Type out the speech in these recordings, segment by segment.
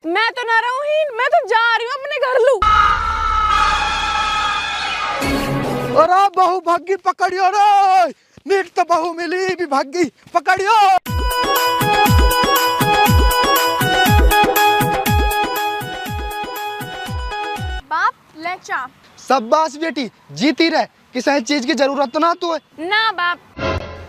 मैं तो ना रहूं हीन, मैं तो जा रही हूँ अपने घर लू। अरे बहू भागी पकड़ियो रे, नीट तो बहू मिली भी भागी पकड़ियो। बाप ले चा। शाबाश बेटी, जीती रहे। किसी चीज की जरूरत तो ना तू ना बाप।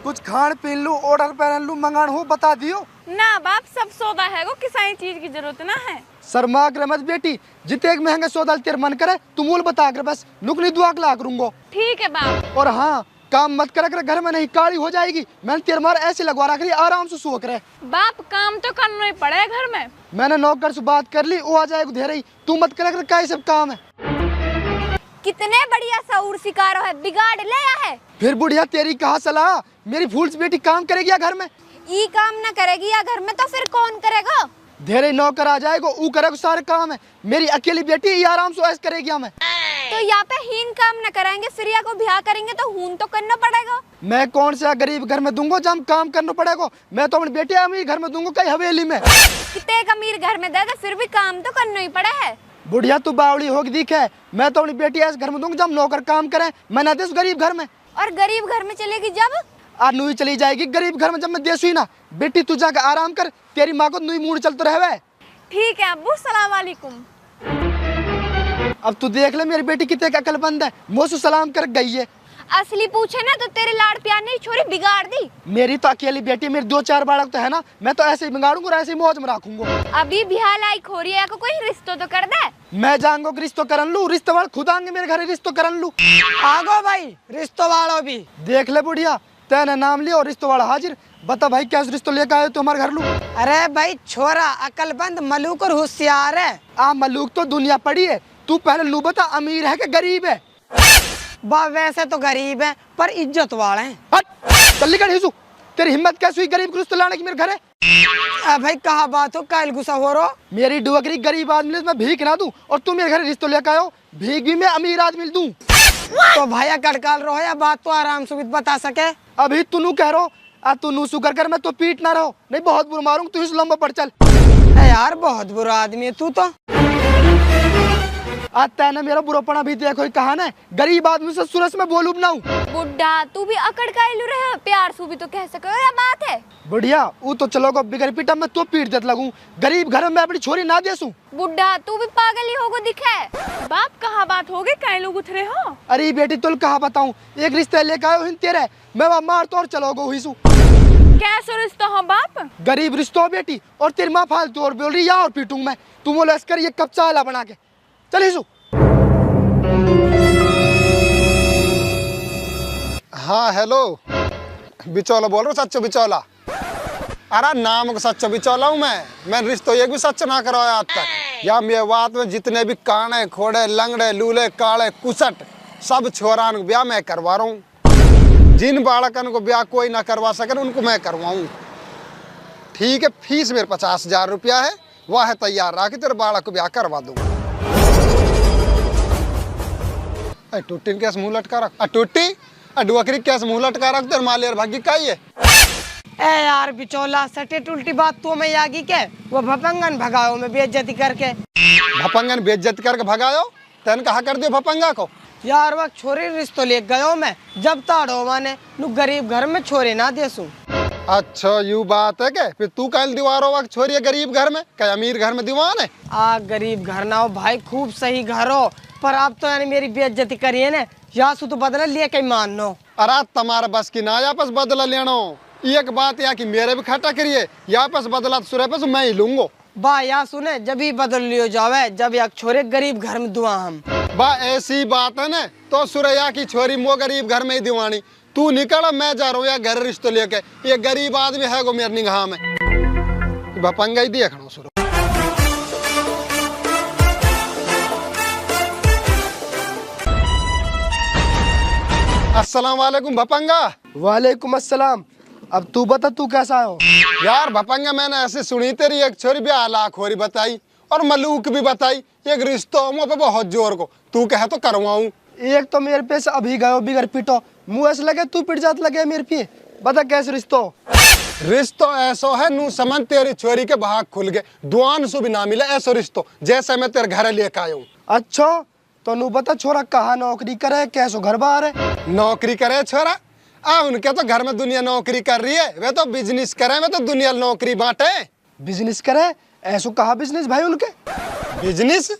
कुछ खान पीन लू, ऑर्डर पहन लू, मंगान हो बता दियो। ना बाप, सब सौदा है वो, किसी चीज की जरूरत ना है। शर्मा कर मत बेटी, जितने एक महंगे सौदा तेरे मन करे तू मूल बता कर बस, नुकनी दुआ ला करूंगा। ठीक है बाप। और हाँ, काम मत करा कर, घर में नहीं काली हो जाएगी। मैंने तेरे मार ऐसे लगवा रखी, आराम से सो करे। बाप काम तो करना ही पड़े घर में। मैंने नौकर से बात कर ली, वो आ जाएगा धेरे ही। तू मत करा कर, क्या सब काम है। कितने बढ़िया सऊर शिकारो है, बिगाड़ ले है। फिर बुढ़िया तेरी कहा सलाह, मेरी फूल से बेटी काम करेगी या घर में? ई काम न करेगी या घर में तो फिर कौन करेगा? धेरे नौकर आ जाएगा, ऊ करेगा सारे काम है। मेरी अकेली बेटी ये आराम से ऐसे करेगी। हमें तो यहाँ पे हीन काम न कराएंगे, फिर या को ब्याह करेंगे तो हून तो करना पड़ेगा। मैं कौन सा गरीब घर में दूंगा जब काम करना पड़ेगा? मैं तो अपनी बेटी अमीर घर में दूंगा, कहीं हवेली में। कितने एक अमीर घर में दे दे, फिर भी काम तो करना ही पड़े है। बुढ़िया तू बावड़ी होगी दिखे, मैं तो अपनी बेटी ऐसे घर में दूंगा जब नौकर काम करे। मैं ना देश गरीब घर में। और गरीब घर में चलेगी जब? आज नुई चली जाएगी गरीब घर में जब मैं देश हुई ना। बेटी तू जाकर आराम कर, तेरी माँ को नुई मूड चलते रहे। ठीक है अब्बू, सलाम वालेकुम। अब तू देख ले मेरी बेटी कितने अकलमंद है, मोसू सलाम कर गई है। असली पूछे ना तो तेरे लाड़ प्यार ने छोरी बिगाड़ दी। मेरी तो अकेली बेटी, मेरी 2-4 बालक तो है ना, मैं तो ऐसे ही बिगाड़ूंगा, ऐसे ही मौज में रखूंगा। अभी ब्याह लाई खोरी है को कोई रिश्तो तो कर दे। मैं जाऊंगा रिश्तो करन लू, रिश्तो वाले खुद आएंगे मेरे घर रिश्तो करन लू। आगो भाई, रिश्तो वालों भी देख ले बुढ़िया, तेने नाम लिया और रिश्तो वाला हाजिर। बता भाई क्या रिश्तो लेकर आए तो हमारे घर लू? अरे भाई छोरा अकलबंद मलूक और होशियार है। मलूक तो दुनिया पड़ी है, तू पहले लू बता अमीर है कि गरीब है? बा वैसे तो गरीब है पर इज्जत वाले हैं। हट चल निकल हिसू, तेरी हिम्मत कैसे हुई गरीब को रिश्तो लाने की मेरे घर है? भाई कहा बात हो, कायल गुस्सा हो रो। मेरी डुगरी गरीब आदमी मैं भीख ना दूं और तू मेरे घर रिश्तो लेकर आयो, भीख भी मैं अमीर आदमी दूं। तो भैया कड़काल रहो या बात तो आराम से बता सके। अभी तू नू कह रो, तू नू सुकर कर, मैं तो पीट ना रहो, नहीं बहुत बुरा मारूंगा। तू इस लंबा पर चल। यार बहुत बुरा आदमी है तू तो। आज तैने मेरा बुरापना भी देखो, कहा ना गरीब आदमी से सुरस में बोलूं ना। बुड्ढा तू भी अकड़ का इलू रहे, प्यार सु भी तो कह सको या बात है। बढ़िया वो तो चलोगा बिगर पीटा मैं तो पीट देता लगूं। गरीब घर में मैं अपनी छोरी ना देसूं। बुड्ढा तू भी पागल ही होगो दिखे। बाप कहाँ बात होगी, कई लोग उतरे हो। अरे बेटी तुल कहा बताऊं, एक रिश्ते लेकर आयो हिन तेरे, मैं वहाँ मार तो और चलोगो हुई सू। कैसे रिश्ता हो बाप? गरीब रिश्तो हो बेटी, और तेरी माँ फालतू और बोल रही या और पीटूंग मैं। तू बोले कर ये कब चाला बना के चल हिसू। हाँ हेलो, बिचौला बोल रहा हूँ, सच्चो बिचौला। अरे नाम को सच्चो बिचौला हूँ मैं रिश्तो एक भी सच ना करवाया आज तक। या मेरे बात में जितने भी काने खोड़े लंगड़े लूले काले कुसट सब छोरान को ब्याह मैं करवा रहा हूँ। जिन बालकन को ब्याह कोई ना करवा सके उनको मैं करवाऊँ। ठीक है, फीस मेरे 50,000 रुपया है, वह है तैयार रहा कि तेरे बालक को ब्याह करवा दूंगा। टूटी कैसे मुँह लटका रख, टूटी डुअकरी कैसे मुँह लटका रख, तेरे मालियर भागी का है। ए यार बिचौला सटे उल्टी बात तो मैं यागी के वो भपंगन भगाओ में बेइज्जती करके। भपंगन बेइज्जत करके भगायो, तेन कहा कर दियो भपंगा को। यार वह छोरी रिश्तो ले गयो मैं, जब ताड़ो माने नु गरीब घर में छोरे ना देसू। अच्छा यू बात है के, फिर तू कल दीवारो वक्त छोरी गरीब घर में, क्या अमीर घर में दीवान है? गरीब घर ना हो भाई, खूब सही घर हो, पर आप तो यानी मेरी बेइज्जती करिए ना, यासु तो बदला लिए कहीं मानो। अरे तुम्हारे बस की ना यापस बदला लेना। एक बात या कि मेरे भी खटा करिए, यापस बदला सुरे पे मैं ही लूंगा। बा या सुने जब ही बदल लियो जावे जब या छोरे गरीब घर में दुआ हम। बा ऐसी बात है ना, तो सुरैया की छोरी मो गरीब घर में ही दीवानी। तू निकल, मैं जा रहा हूँ या घर रिश्तो लेके। ये गरीब आदमी है गो मेरी निगाह में, भपंगा ही देखना सुरो। अस्सलाम वालेकुम भपंगा। वालेकुम अस्सलाम। अब तू बता तू कैसा हो? यार भपंगा मैंने ऐसे सुनी तेरी एक छोरी ब्याह लाखोरी बताई और मलूक भी बताई, एक रिश्तो मुँह पे बहुत जोर को, तू कहे तो करवाऊं। एक तो मेरे पे से अभी गयो बिगर पीटो, मुँह ऐसे लगे तू पिट जात लगे मेरे पे। बता कैसे रिश्तो? रिश्तो ऐसो है नू समन तेरी छोरी के भाग खुल गए, दुआन सु भी ना मिले ऐसो रिश्तो जैसे मैं तेरे घर लेकर आया हूँ। अच्छा तो नू बता छोरा कहाँ नौकरी करे, कैसो घर बार है? नौकरी करे छोरा? उनके तो घर में दुनिया नौकरी कर रही है, वे तो बिजनेस करे, वे तो दुनिया नौकरी बांटे। बिजनेस करे? ऐसो कहा बिजनेस भाई उनके? बिजनेस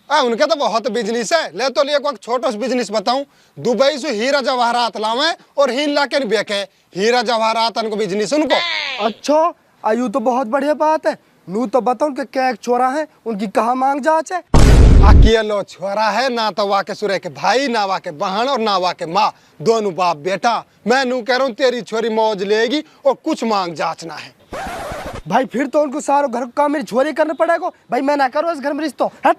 उनके तो बहुत बिजनेस है। ले तो लिए एक छोटा सा बिजनेस बताऊं, दुबई से हीरा जवाहरात लावे और हीन लाके बेचे, हीरा जवाहरात उनको बिजनेस उनको। अच्छा आयु तो बहुत बढ़िया बात है। नू तो बताऊं कि क्या एक छोरा है, उनकी कहाँ मांग जांच है? अकेलो छोरा है ना, तो वाके सुरे के भाई ना वाके बहन और ना वाके माँ, दोनों बाप बेटा। मैं नू कह रहा हूँ तेरी छोरी मौज लेगी और कुछ मांग जांचना है। भाई फिर तो उनको सारो घर का काम मेरी छोरी करना पड़ेगा भाई, मैं ना करूँ इस घर में रिश्तो। हट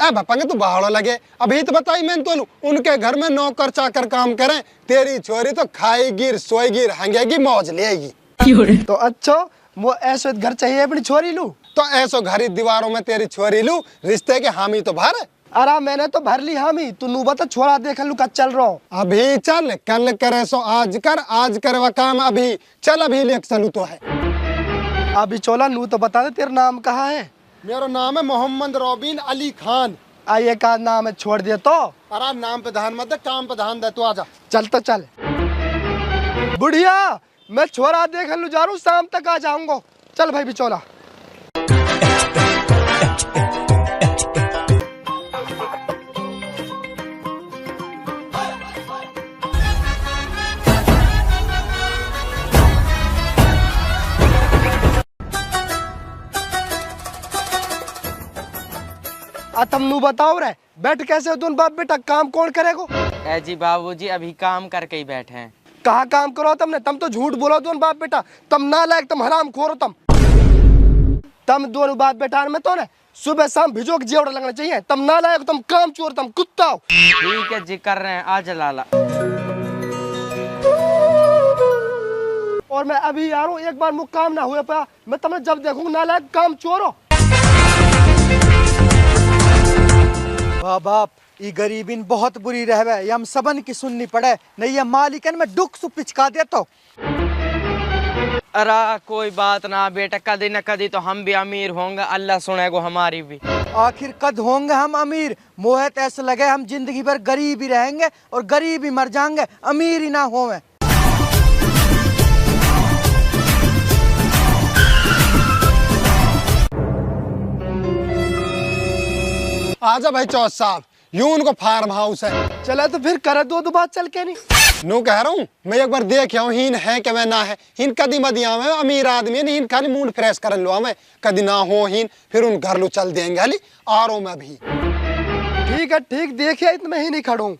भपंगे तू बाहर लगे, अभी तो बताई मैंने तो उनके घर में नौकर चाकर काम करें, तेरी छोरी तो खाएगी सोएगी हंगेगी मौज लेगी। तो अच्छा वो ऐसे घर चाहिए अपनी छोरी लू? तो ऐसो घरी दीवारों में तेरी छोरी लू, रिश्ते के हामी तो भर। अरे मैंने तो भर ली हामी, तू नू बता छोरा देख लू का चल रहा हूँ। अभी चल, कल करे सो आज कर, आज करे वह काम अभी चल, अभी ले चलू तो है। अभी चोला नू तो बता दे तेरा नाम कहाँ है? मेरा नाम है मोहम्मद रोबिन अली खान। आइए का नाम है छोड़ दिया तो? अरे नाम पे ध्यान मत दे, काम पे ध्यान दे, तू आजा। चल तो चल। बुढ़िया मैं छोरा देख लू जा रहा हूँ, शाम तक आ जाऊंगा। चल भाई बिचौला। तुम नू बताओ रे, बैठ कैसे हो तुम बाप बेटा, काम कौन करेगो? ए जी बाबूजी अभी काम करके ही बैठे हैं। कहाँ काम करो तुमने? तुम तो झूठ बोलो दोनों बाप बेटा, तुम नालायक, तुम हराम खोर हो। तुम दोनों बाप बेटा में तो ना सुबह शाम भिजो के जेवड़ा लगना चाहिए। तुम नालायक, तुम काम चोर, तुम कुत्ता हो। ठीक है जी कर रहे हैं, आज लाला। और मैं अभी आ रहा हूँ, एक बार मुझ काम ना हुए पाया मैं तुम्हें जब देखूंगा नालायक काम चोर हो। वाह बाप ये गरीबीन बहुत बुरी रहवे, ये हम सबन की सुननी पड़े, नहीं ये मालिकन में दुख सु पिचका दे तो। अरे कोई बात ना बेटा, कदी न कदी तो हम भी अमीर होंगे, अल्लाह सुनेगो हमारी भी। आखिर कद होंगे हम अमीर? मोहत ऐसे लगे हम जिंदगी भर गरीब ही रहेंगे और गरीब ही मर जाएंगे, अमीर ही ना होवे। आजा भाई चौथ साहब, यूं उनको फार्म हाउस है। चले तो फिर करे दो बात चल के नहीं। नू कह रहा हूँ मैं एक बार देख आऊँ, हीन है कि मैं ना है, हीन कदी मदिया में अमीर आदमी है, हीन खाली मूड फ्रेश कर लो मैं, कदी ना हो हीन फिर उन घर लो चल देंगे। हाली आ रहा हूँ मैं भी। ठीक है ठीक, देखिए इतना ही नहीं खड़ू।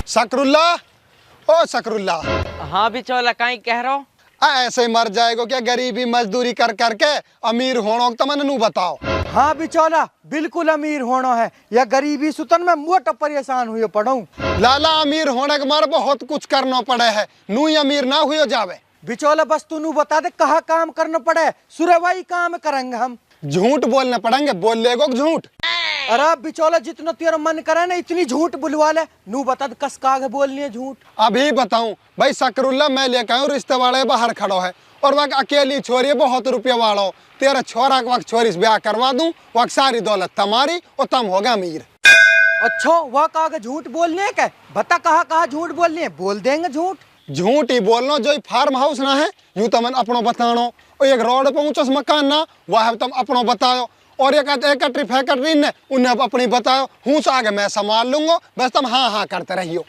शकरुल्ला, ओ शकरुल्ला। हाँ बिचौला कहीं कह रहा हो? ऐसे मर जाएगो क्या गरीबी मजदूरी कर करके, अमीर होना तो मैंने नू बताओ। हाँ बिचौला बिल्कुल अमीर होना है, या गरीबी सुतन में मोटा परेशान हुए पड़ू। लाला अमीर होने के मारे बहुत कुछ करना पड़े है, नू ही अमीर ना हुए जावे। बिचौला बस तू नू बता दे कहाँ काम करना पड़े, सुरवाई काम करेंगे हम। झूठ बोलने पड़ेंगे, बोल लेगो झूठ। अरे बिचौला जितना तेरा मन करे ना इतनी झूठ बुलवा ले, नू बता दे कस काग बोलनी है झूठ। अभी बताऊं भाई शकरुल्ला, मैं लेकर आऊं, रिश्ते वाले बाहर खड़ो है और वह अकेली छोरी बहुत रुपया वालो, तेरा छोरा के वक्त छोरी से ब्याह करवा दूं, वह सारी दौलत तुम्हारी और तुम होगा अमीर। अच्छा वह काग झूठ बोलने के, बता कहाँ कहाँ झूठ बोलनी है, बोल देंगे झूठ। झूठ ही बोलना, जो फार्म हाउस ना है यूं तो मन अपनो बतानो, और एक रोड पे ऊंचा मकान ना वह तुम अपनो बताओ, और एक ट्री फैक्ट्री ने उन्हें अपनी बताओ, हूँ आगे मैं संभाल लूंगा, बस तुम हाँ हाँ करते रहियो।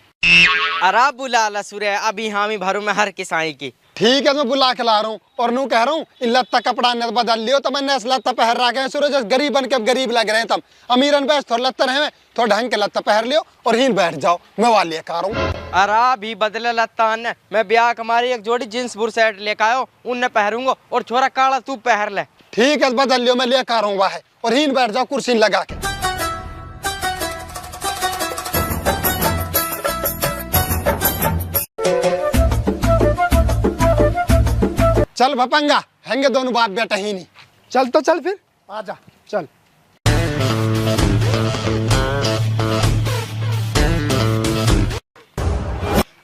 अरे बुला ला सूर्य, अभी हामी भरू में हर किसाई की। ठीक है मैं बुला के ला रहा हूँ, और नू कह रहा हूँ इन लत्ता कपड़ा ने बदल लियो, तो मैंने लत्ता पहन रहा है सूरज, गरीब बन के अब गरीब लग रहे हैं तुम, अमीरन बैठ थोड़ा लत्ता रहे थोड़ा ढंग के लत्ता पहन लियो और हीन बैठ जाओ, मैं वाले लेकर आ रहा हूँ। अरे भी बदले लत्ता ने, मैं ब्याह हमारी एक जोड़ी जींस बुर सेट लेकर आयो, उनने पहरूंगा, और छोरा काला तू पहर ले। ठीक है बदल लियो, मैं लेकर आ रहा हूँ वह, और हीन बैठ जाओ कुर्सी लगा के। चल भपंगा, हैंगे दोनों बाप बेटा ही नहीं। चल तो चल फिर, आजा चल।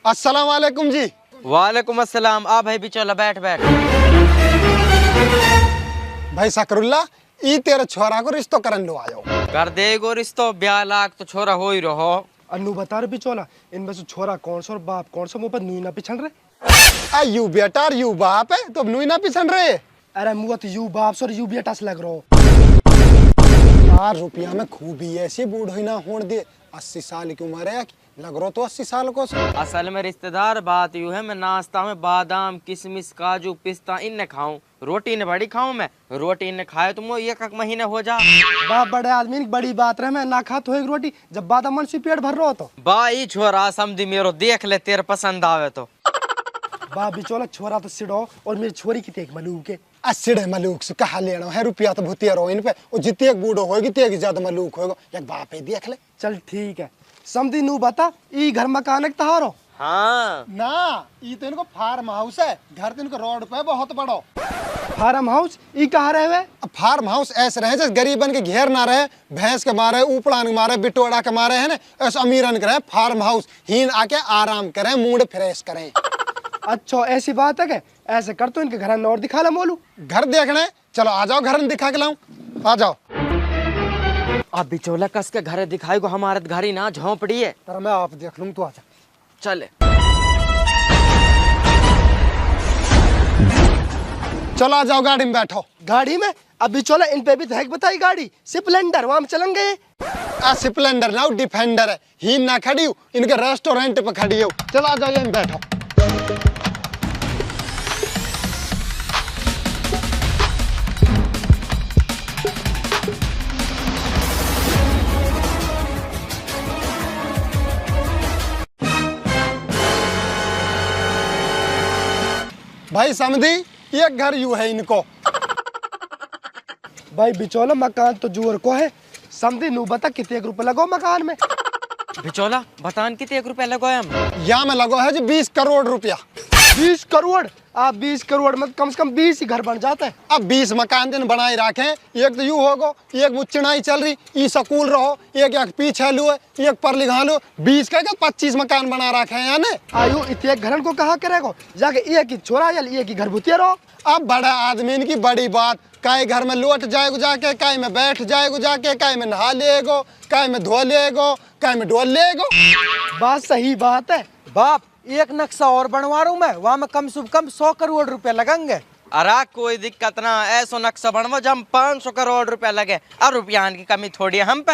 अस्सलाम वालेकुम जी। वालेकुम अस्सलाम। आ भाई बिचौला बैठ बैठ। भाई सकरुल्ला, ई तेरे छोरा को रिश्तो करन लो आयो। कर देगो रिश्तो, 42 लाख तो छोरा हो ही रहो। अन्नू बता रहे बिचौला, इनमें से छोरा कौन सा और बाप कौन सा, मुँह पर नुई ना पिछड़ रहे। आ यू बेटा और यू बाप है, तो नुई ना पिछन रहे। अरे मुँह तो यू बाप से और यू बेटा से लग रहा हो। 4 रुपया में खूबी ऐसी बूढ़ ही ना होने दे। 80 साल की उम्र है, लग रहा तो 80 साल को। असल में रिश्तेदार बात यूँ है, मैं नाश्ता में बादाम किशमिश काजू पिस्ता इन्हें खाऊं, रोटी ने बड़ी खाऊं। मैं रोटी ने खाए तो मुझे 1 महीने हो जा। बाप बड़े आदमी की बड़ी बात रहे, मैं ना खा तो एक रोटी, जब बादाम मन से पेट भर रहा हो तो। बाई छोरा समझी मेरो, देख ले तेरे पसंद आवे तो। बाप बिचौला छोरा तो सिड़ो और मेरी छोरी की तेक मलूक के। सिड़े मलूक से कहा लेना है, रुपया तो भूतिया रहो इन पे। और जितने बूढ़ो होगी ते ज्यादा मलूक होगा। एक बाप ही देख ले। चल ठीक है, समझी नू बता, ई घर मकान है तहारो? हाँ ना, ये तो इनको फार्म हाउस है। घर तो इनको रोड पे बहुत बड़ो। फार्म हाउस ई कहाँ रहे हुए? अब फार्म हाउस ऐसे रहे जैसे गरीबन के घेर ना रहे, भैंस के मारे, उपड़ान के मारे, बिटोड़ा के मारे है ना, ऐसे अमीरन के रहे फार्म हाउस। हीन आके आराम करें, मूड फ्रेश करें। अच्छा ऐसी बात है क्या? ऐसे कर तो इनके घर में और दिखा ला मोलू। घर देखने चलो, आ जाओ, घर में दिखा के लाऊं। आ जाओ। अब बिचौला कस के घर दिखाई को, हमारे घर ही ना झोंपड़ी है। तर मैं आप देख लूं, तू आ जा। चले चलो आ जाओ, गाड़ी में बैठो। गाड़ी में? अब बिचौला इन पे भी तो है बताई गाड़ी, स्प्लेंडर, वहां चलेंगे। स्प्लेंडर ना, डिफेंडर है। हीन ना खड़ी हूँ, इनके रेस्टोरेंट पे खड़ी हूँ। चलो आ जाओ, यहीं बैठो। भाई समझी, एक घर यू है इनको। भाई बिचौला मकान तो जोर को है, समझी नू बता कितने रुपए लगो मकान में? बिचौला बतान कितने 1 रुपया लगो हम? या में लगो है जी 20 करोड़ रुपया। 20 करोड़? आप 20 करोड़ में कम से कम 20 ही घर बन जाते हैं। अब 20 मकान दिन बनाए रखे। एक तो यू होगो, एक वो चिनाई चल रही, ई स्कूल रहो, एक पीछे लो, एक पर लिखा लो। 20 का 25 मकान बना रखे हैं यानी। आयु इतने घरन को कहा करेगो, जाके एक ही छोरा या एक ही घर भूतिया रहो। अब बड़ा आदमी की बड़ी बात, काय घर में लौट जाएगो जाके, काय में बैठ जाएगो जाके, काय में नहा लेगो, काय में धो लेगो, काय में डोल लेगो। बात सही बात है। बाप एक नक्शा और बनवा रहा हूँ मैं, वहाँ में कम से कम 100 करोड़ रुपए लगेंगे। अरे कोई दिक्कत ना, ऐसा नक्शा बनवा जब 500 करोड़ रुपया लगे। और रुपया की कमी थोड़ी है हम पे।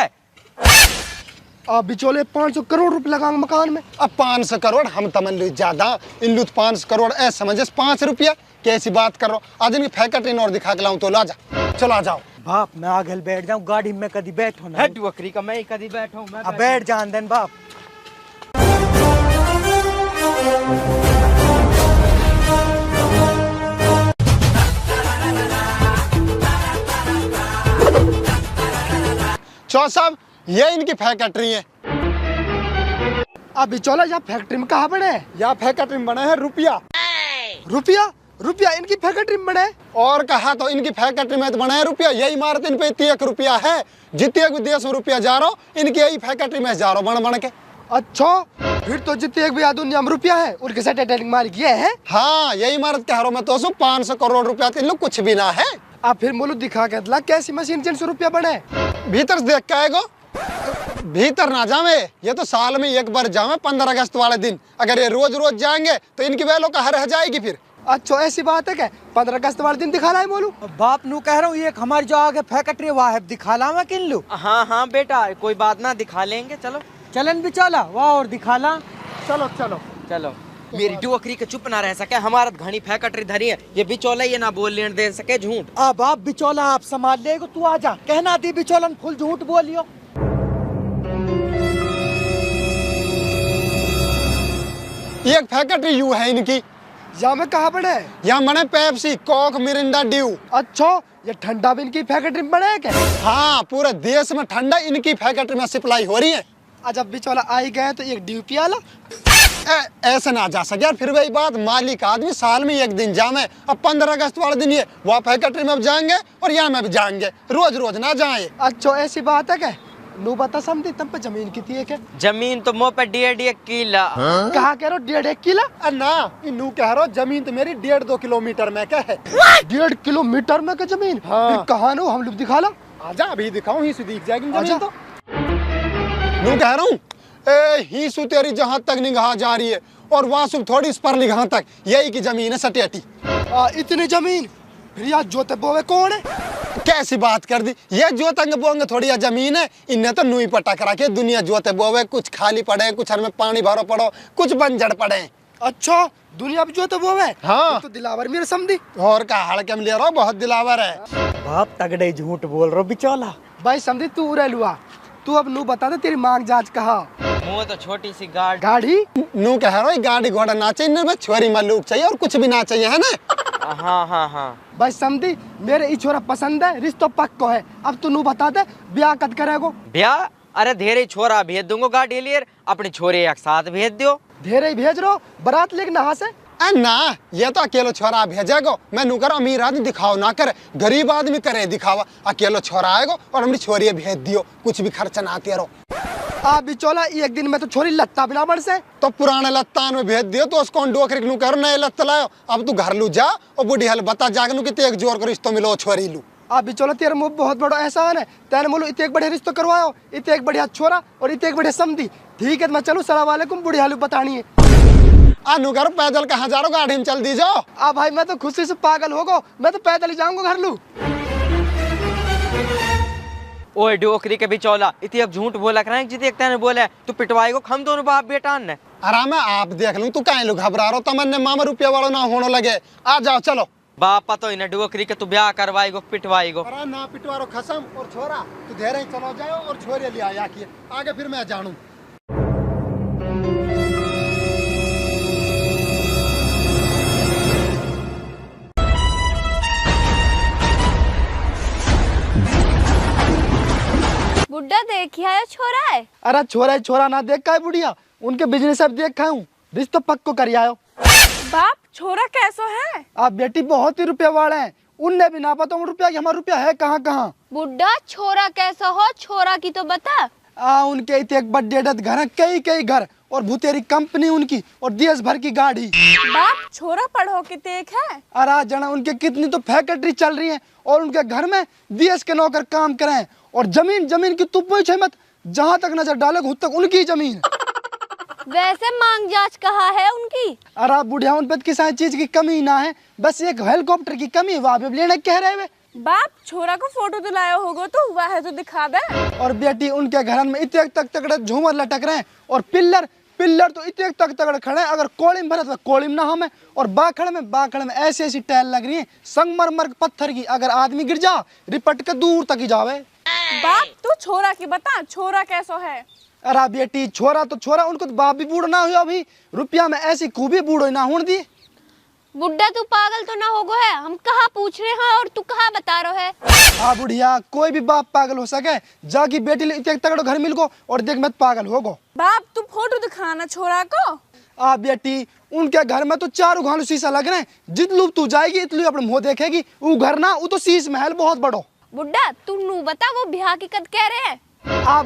आप बिचौले 500 करोड़ रुपए लगाएंगे मकान में? अब 500 करोड़ हम तमन लो ज्यादा, इन लुत 500 करोड़ ऐसे समझे 5 रुपया। कैसी बात कर रहा हूँ? आज इनकी फैक्ट्री और दिखा के लाऊं तो ला जा। चलो आ जाओ। बाप मैं आगे बैठ जाऊँ, गाड़ी में कभी बैठो ना। हेड वकरी का मैं कभी बैठा हूँ। अब बैठ जान देन बाप। चौ साहब, ये इनकी फैक्ट्री है। अब बिचौला यहाँ फैक्ट्री में कहाँ बने? या फैक्ट्री में बना है रुपया। रुपया? रुपया इनकी फैक्ट्री में बने? और कहा तो इनकी फैक्ट्री में तो बना है रुपया। यही इमारत इन पे 1 रुपया है। जितने भी देश में रुपया जा रहा हो, इनकी यही फैक्ट्री में जा रहा हो बन बन के। अच्छा फिर तो जितने भी दुनिया में रुपया है उनके साथ अटैकिंग मार किए हैं। हाँ, यही इमारत के हारों में तो 500 करोड़ रुपया इन लोग कुछ भी ना है। अब फिर मुल्क दिखा के अदला कैसी मशीन जिनसे रुपया बने? भीतर से देख के आएगो। भीतर ना जावे, ये तो साल में एक बार जावे 15 अगस्त वाले दिन। अगर ये रोज रोज जाएंगे तो इनकी वैल्यू कहाँ रह जाएगी फिर। अच्छा ऐसी बात है क्या? 15 अगस्त वाले दिन दिखा है मोलू? बाप नू कह रहा हूँ, एक हमारी जो आगे फैक्ट्री वहाँ है, दिखा ला मैं किन लू। हाँ हाँ बेटा, कोई बात ना, दिखा लेंगे। चलो चलन बिचौला वहाँ और दिखा ला। चलो चलो चलो। मेरी डोकरी के चुप ना रह सके, हमारा घनी फैक्ट्री धरी है। ये बिचौला ये ना बोल लेने दे सके झूठ। अब आप बिचौला आप संभाल लेगो, तू आ जा। कहना दी बिचौलन फुल झूठ बोलियो। एक फैक्ट्री यू है इनकी। यहाँ में कहाँ बने? यहाँ बने पेप्सी, कोक, मिरिंडा, ड्यू। अच्छा ये ठंडा भी इनकी फैक्ट्री में बने है क्या? हाँ, पूरे देश में ठंडा इनकी फैक्ट्री में सप्लाई हो रही है। जब बिचौला आई गए तो एक ड्यू पिया ला। ऐसे ना जा सके यार। फिर वही बात, मालिक आदमी साल में एक दिन जामे। अब 15 अगस्त वाले दिन ये वहाँ फैक्ट्री में जाएंगे और यहाँ में भी जाएंगे, रोज रोज ना जाए। अच्छा ऐसी बात है क्या? नू बता समझी तम पे जमीन कितनी है? जमीन तो मुँह पे 1.5 किला। कहा कह रहे हो 1.5 किला? ना इनू कह रहा जमीन तो मेरी 1.5-2 किलोमीटर में क्या है। 1.5 किलोमीटर में का जमीन? हाँ। कहा नो हम लोग दिखा ला। आजा अभी दिखाऊं, ही से दिख जाएगी जमीन आजा। तो। नू कह रहा हूँ ए ही सु तेरी जहाँ तक निगाह जा रही है और वहाँ से थोड़ी इस पर निगाह तक यही की जमीन है सटेटी। इतनी जमीन फिर यार जोते बोवे कौन है? कैसी बात कर दी, ये जोतंग बोंगे थोड़ी या जमीन है। इन्हें तो नुई पटा करा के दुनिया जोते बोवे, कुछ खाली पड़े, कुछ हर में पानी भरो पड़ो, कुछ बंजर पड़े। अच्छा दुनिया भी जोते बोवे? हाँ। तो दिलावर मेरे समझी। और का हड़कम ले रहा बहुत दिलावर है। बाप तगड़े झूठ बोल रहे हो बिचौला। भाई समझी तू उरे लुआ, तू अब नू बता दे तेरी मांग जांच कहा? मुँह तो छोटी सी गाड़। गाड़ी? नू कह रहा गाड़ी घोड़ा ना चाहिए, इनमें छोरी मल्लूक चाहिए और कुछ भी ना चाहिए, है ना? हाँ हाँ हाँ। भाई समझी मेरे ई छोरा पसंद है, रिश्तो पक्को है। अब तू नू बता दे ब्याह कद करेगो? ब्याह? अरे धेरे छोरा भेज दूंगा गाड़ी लिए, अपनी छोरी एक साथ भेज दियो। धेरे ही भेज रो, बारात लेके नहा से। ना ये तो अकेलो छोरा भेजेगो। मैं नू कर अमीर आदमी दिखाओ ना करे, गरीब आदमी करे दिखावा। अकेलो छोरा आएगो और हमारी छोरी भेज दियो, कुछ भी खर्चा ना आती रहो। आ बिचौला एक दिन में तो छोरी लत्ता बिना बड़ से। तो पुराने लत्तान में भेज दियो तो उसको डोकर नू कर नए लत्त लायो। अब तू घर लू जा और बूढ़ी हल बता जागनू कि एक जोर कर रिश्तो मिलो छोरी लू। आ बिचौला तेरे मुँह बहुत बड़ा एहसान है, तेरे बोलो इतने एक बढ़िया रिश्तो करवाओ, इतने एक बढ़िया छोरा और इतने एक बढ़िया समझी। ठीक है मैं चलूँ, सलाम वालेकुम, बूढ़ी हालू बतानी है। नू कर पैदल कहाँ जा रहा हो, गाड़ी में चल दी जाओ। आ भाई मैं तो खुशी से पागल हो गो, मैं तो पैदल ही जाऊंगा घर लू। ओए डोकरी के बिचौला, इतनी अब झूठ बोला करें जितने एक तने बोले तू पिटवाई को हम दोनों बाप बेटा ने। आराम है आप देख लूं, तू कहीं लोग घबरा रहा हो, तमन्ने मामा रुपया वालों ना होने लगे। आ जाओ चलो। बाप तो इन्हें डोकरी के तू ब्याह करवाई गो पिटवाई गो। अरे ना पिटवारो खसम और छोरा तू धैर्य ही चलो जाओ और छोरे ले आया किए आगे फिर मैं जानू। बुड्ढा देखिए आया छोरा है। अरे छोरा छोरा ना देख का है बुढ़िया, उनके बिजनेस अब देख खाऊं, रिश्तो पक्को कर आयो। बाप छोरा कैसो है? आप बेटी बहुत ही रुपया वाले हैं, उनने भी ना पता रुपया कि हमारा रुपया है कहाँ कहाँ। बुड्ढा छोरा कैसा हो, छोरा की तो बता। उनके इतने एक बड़े घर है, कई कई घर और भूतेरी कंपनी उनकी और देश भर की गाड़ी। बाप छोरा पढ़ो के देख है। अरे जना उनके कितनी तो फैक्ट्री चल रही है और उनके घर में देश के नौकर काम करें और जमीन जमीन की तू पूछे मत, जहाँ तक नजर डाले उस तक उनकी जमीन। वैसे मांग जांच कहाँ है उनकी? अरे बुढ़िया उन पर किसी चीज की कमी ना है, बस एक हेलीकॉप्टर की कमी, वहाँ पे लेने कह रहे वे। बाप छोरा को फोटो तो लाया होगा, तो हुआ है तो दिखा दे। और बेटी उनके घर में इतने तक तगड़े झूमर लटक रहे हैं और पिल्लर पिल्लर तो इतने तक तगड़े खड़े हैं, अगर कोलिम भरत तो कोलिम ना हमें। और बाखड़ में ऐसी ऐसी टाइल लग रही है संगमरमर पत्थर की, अगर आदमी गिर जा रिपट के दूर तक ही जावे। बाप तू छोरा की बता, छोरा कैसो है? अरे बेटी छोरा तो छोरा, उनको तो बाप भी बूढ़ा ना हुआ, अभी रुपया में ऐसी खूबी बूढ़ो ना होने दी। बुड्ढा तू पागल तो ना हो गो है, हम कहाँ पूछ रहे हैं और तू कहाँ बता रहा है? हाँ बुढ़िया कोई भी बाप पागल हो सके, जाकी बेटी ले इतने तगड़ो घर मिल गो और देख मत पागल हो गो। बाप तू फोटो दिखाना छोरा को। बेटी उनके घर में तो 4 घालू शीशा लग रहे हैं, जितलू तू जाएगी इतलू अपने मुँह देखेगी। वो घर ना वो तो शीश महल बहुत बड़ो। बुड्ढा तू नू बता, वो ब्याह की कद कह रहे हैं?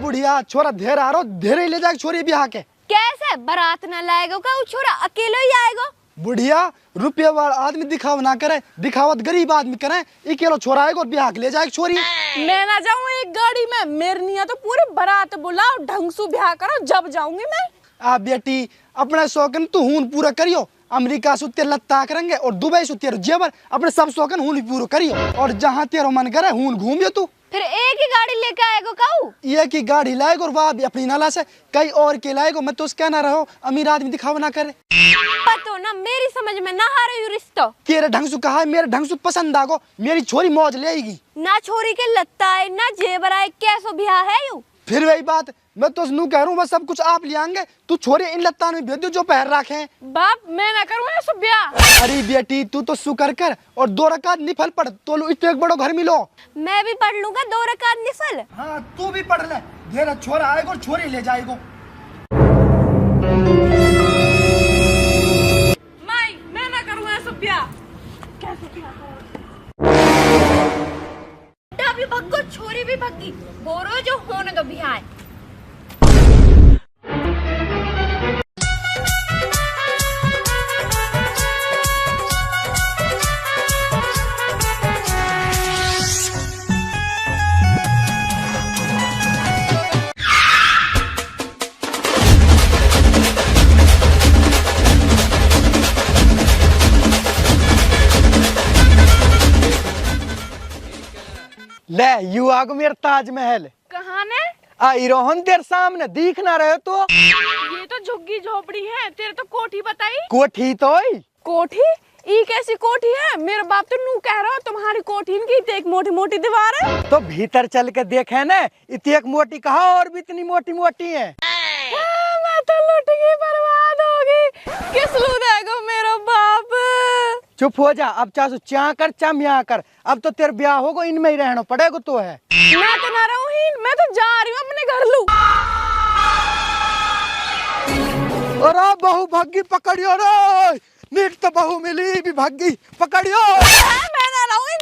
बुढ़िया छोरा धेर आ रहा धेरे ले जाए छोरी ब्याह के। कैसे बारात ना लाएगा का? वो छोरा अकेले ही आएगा। बुढ़िया रुपया वाला आदमी दिखावा ना करे, दिखावत गरीब आदमी करे। अकेलो छोरा आएगा और ब्याह के ले जाएगा छोरी। मैं ना जाऊँ एक गाड़ी में, मेरे निया तो पूरे बारात बुलाओ, ढंग से ब्याह करो, जब जाऊंगी मैं। बेटी अपने शौकन तू हून पूरा करियो, अमेरिका से तेरे लत्ता करेंगे और दुबई से तेरे जेवर, अपने सब शौकन हून पूरा करियो और जहाँ तेरा मन करे हून घूमियो तू। फिर एक ही गाड़ी लेके आएगा काऊ? एक ही गाड़ी लाएगा और वह भी अपनी नाला से कई और के लाएगा। मैं तो उसका ना रहो अमीर आदमी दिखावा ना करे। पतो ना मेरी समझ में ना आ रही रिश्तो। तेरे ढंग से कहा मेरे ढंग से पसंद आगो, मेरी छोरी मौज लेगी। ना छोरी के लत्ता है ना जेवर आए, कैसो ब्याह है यू? फिर वही बात, मैं तो नू कह रहा हूँ बस सब कुछ आप ले आएंगे, तू छोरे इन लत्ता में भेज दो जो पहन रखे हैं। बाप मैं ना करूँ ऐसा ब्याह। अरे बेटी तू तो शुक्र कर और 2 रकात निफल पढ़ तो लो इतने एक बड़ो घर मिलो। मैं भी पढ़ लूंगा 2 रकात निफल। हाँ तू भी पढ़ ले, घेरा छोरा आएगा और छोरी ले जाएगा। मैं ना करूँ ऐसा ब्याह। कैसे ब्याह? अभी भग्गो छोरी भी भग्गी बोरो जो होने दो बिहार। ले यू आगो मेरा ताजमहल। कहाँ ने? आई रोहन तेरे सामने दिख ना रहे तो। ये तो झुग्गी झोपड़ी है, तेरे तो कोठी बताई। कोठी तो ही। कोठी? ई कैसी कोठी है? मेरा बाप तो नू कह रहा तुम्हारी कोठी इनकी तो एक मोटी मोटी दीवार है। तो भीतर चल के देखे ना, इतनी एक मोटी कहा और भी इतनी मोटी मोटी है। मैं तो लुट गई, बर्बाद होगी। किस लू देगा मेरा बाप? चुप हो जा, अब चाहे चा कर चा म्या कर, अब तो तेरे ब्याह होगा, इनमें ही रहना पड़ेगा तो है। मैं तो ना रहूं ही, मैं तो जा रही हूँ अपने घर लू। अरे बहू भागी पकड़ियो रे, नीट तो बहू मिली भी भागी पकड़ियो। मैं ना रहूं इन